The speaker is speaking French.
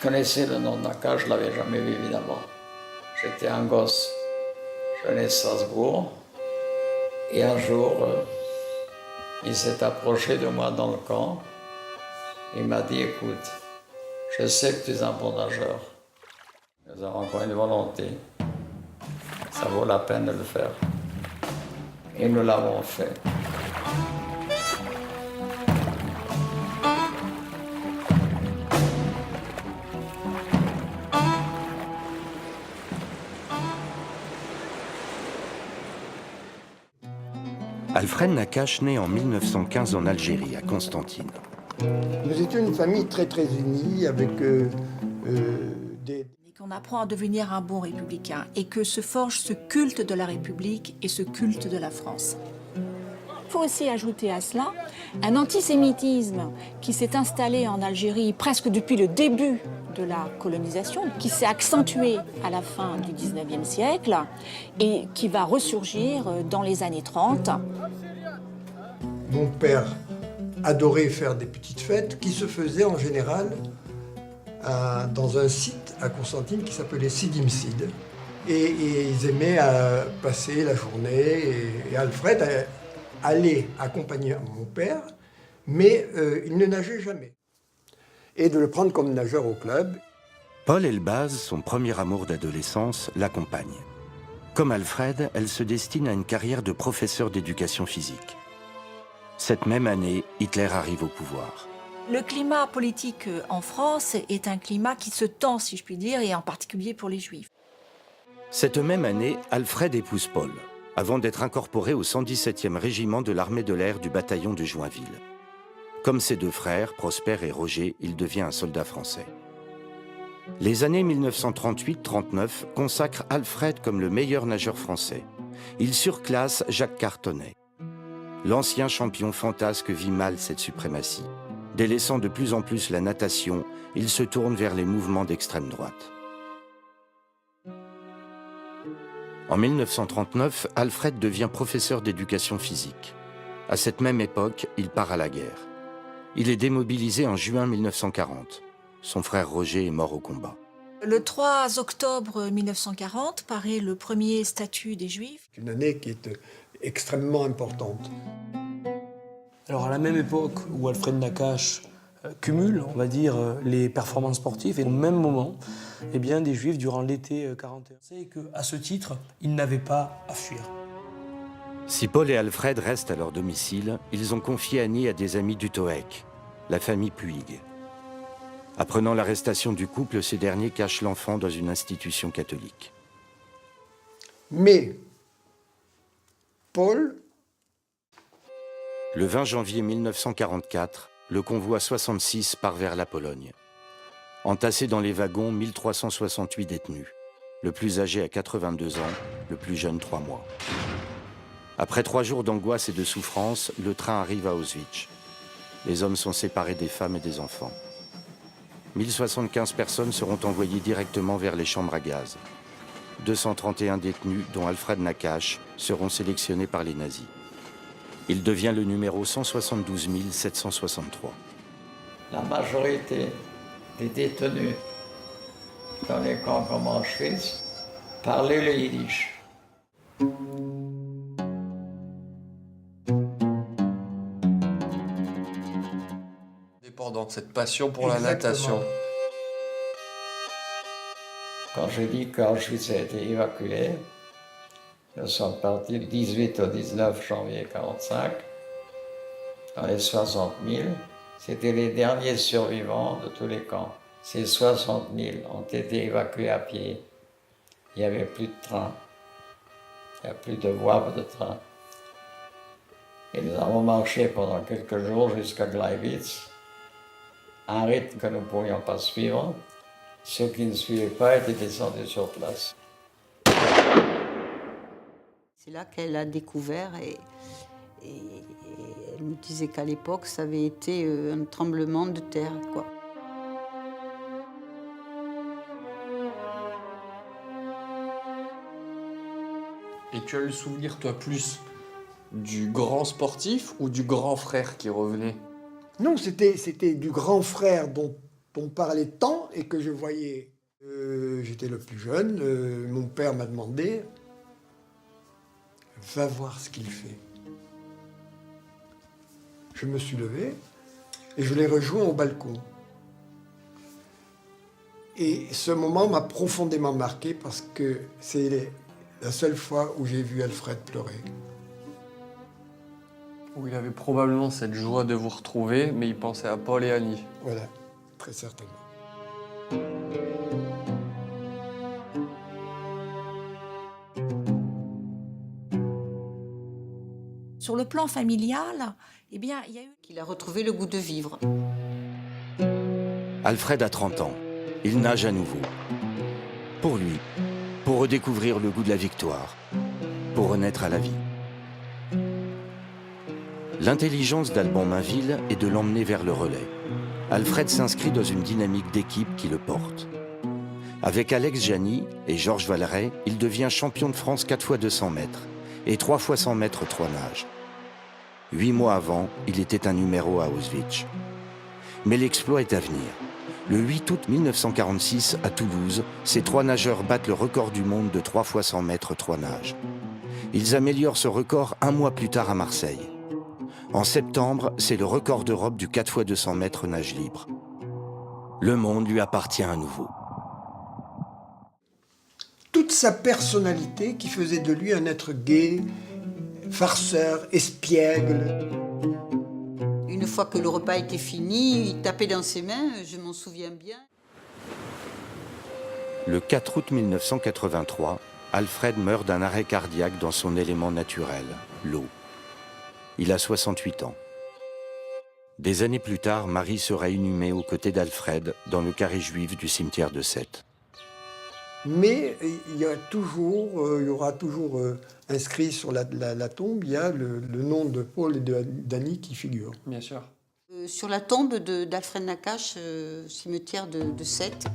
Je connaissais le nom de Nakache, je ne l'avais jamais vu évidemment. J'étais un gosse, je venais de Strasbourg, et un jour, il s'est approché de moi dans le camp. Il m'a dit, écoute, je sais que tu es un bon nageur. Nous avons encore une volonté. Ça vaut la peine de le faire. Et nous l'avons fait. Alfred Nakache naît en 1915 en Algérie, à Constantine. Nous étions une famille très très unie avec des... Et qu'on apprend à devenir un bon républicain et que se forge ce culte de la République et ce culte de la France. Il faut aussi ajouter à cela un antisémitisme qui s'est installé en Algérie presque depuis le début de la colonisation, qui s'est accentué à la fin du 19e siècle et qui va ressurgir dans les années 30. Mon père adorait faire des petites fêtes qui se faisaient en général dans un site à Constantine qui s'appelait Sidim Sid. Et ils aimaient passer la journée et Alfred allait accompagner mon père, mais il ne nageait jamais. Et de le prendre comme nageur au club. Paul Elbaz, son premier amour d'adolescence, l'accompagne. Comme Alfred, elle se destine à une carrière de professeur d'éducation physique. Cette même année, Hitler arrive au pouvoir. Le climat politique en France est un climat qui se tend, si je puis dire, et en particulier pour les Juifs. Cette même année, Alfred épouse Paul, avant d'être incorporé au 117e régiment de l'armée de l'air du bataillon de Joinville. Comme ses deux frères, Prosper et Roger, il devient un soldat français. Les années 1938-39 consacrent Alfred comme le meilleur nageur français. Il surclasse Jacques Cartonnet. L'ancien champion fantasque vit mal cette suprématie. Délaissant de plus en plus la natation, il se tourne vers les mouvements d'extrême droite. En 1939, Alfred devient professeur d'éducation physique. À cette même époque, il part à la guerre. Il est démobilisé en juin 1940. Son frère Roger est mort au combat. Le 3 octobre 1940 paraît le premier statut des Juifs. Une année qui est extrêmement importante. Alors à la même époque où Alfred Nakache cumule, on va dire, les performances sportives, et au même moment, eh bien, des Juifs, durant l'été 41, c'est qu'à ce titre, ils n'avaient pas à fuir. Si Paul et Alfred restent à leur domicile, ils ont confié Annie à des amis du Toec, la famille Puig. Apprenant l'arrestation du couple, ces derniers cachent l'enfant dans une institution catholique. Mais Paul... Le 20 janvier 1944, le convoi 66 part vers la Pologne. Entassés dans les wagons, 1368 détenus. Le plus âgé a 82 ans, le plus jeune 3 mois. Après 3 jours d'angoisse et de souffrance, le train arrive à Auschwitz. Les hommes sont séparés des femmes et des enfants. 1075 personnes seront envoyées directement vers les chambres à gaz. 231 détenus, dont Alfred Nakache, seront sélectionnés par les nazis. Il devient le numéro 172 763. La majorité des détenus dans les camps comme Auschwitz parlaient le yiddish. Dépendant de cette passion pour la Exactement. natation. Quand j'ai dit qu'Auschwitz a été évacué, nous sommes partis du 18 au 19 janvier 1945, dans les 60 000. C'était les derniers survivants de tous les camps. Ces 60 000 ont été évacués à pied. Il n'y avait plus de train. Il n'y a plus de voies de train. Et nous avons marché pendant quelques jours jusqu'à Gleiwitz, un rythme que nous ne pouvions pas suivre. Ceux qui ne suivaient pas étaient descendus sur place. C'est là qu'elle a découvert et elle me disait qu'à l'époque, ça avait été un tremblement de terre, quoi. Et tu as le souvenir, toi, plus du grand sportif ou du grand frère qui revenait? Non, c'était du grand frère dont on parlait tant et que je voyais, j'étais le plus jeune, mon père m'a demandé, va voir ce qu'il fait. Je me suis levé et je l'ai rejoint au balcon. Et ce moment m'a profondément marqué parce que c'est la seule fois où j'ai vu Alfred pleurer. Où il avait probablement cette joie de vous retrouver, mais il pensait à Paul et Annie. Voilà, très certainement. Sur le plan familial, eh bien, il y a eu... qu'il a retrouvé le goût de vivre. Alfred a 30 ans. Il nage à nouveau. Pour lui, pour redécouvrir le goût de la victoire, pour renaître à la vie. L'intelligence d'Alban Mainville est de l'emmener vers le relais. Alfred s'inscrit dans une dynamique d'équipe qui le porte. Avec Alex Jany et Georges Valeret, il devient champion de France 4 x 200 mètres et 3 x 100 mètres 3 nages. 8 mois avant, il était un numéro à Auschwitz. Mais l'exploit est à venir. Le 8 août 1946, à Toulouse, ces 3 nageurs battent le record du monde de 3 x 100 mètres 3 nages. Ils améliorent ce record 1 mois plus tard à Marseille. En septembre, c'est le record d'Europe du 4 x 200 mètres nage libre. Le monde lui appartient à nouveau. Toute sa personnalité qui faisait de lui un être gai, farceur, espiègle. Une fois que le repas était fini, il tapait dans ses mains, je m'en souviens bien. Le 4 août 1983, Alfred meurt d'un arrêt cardiaque dans son élément naturel, l'eau. Il a 68 ans. Des années plus tard, Marie sera inhumée aux côtés d'Alfred dans le carré juif du cimetière de Sète. Mais il y aura toujours inscrit sur la tombe, il y a le nom de Paul et d'Annie qui figure. Bien sûr. Sur la tombe d'Alfred Nakache, cimetière de Sète,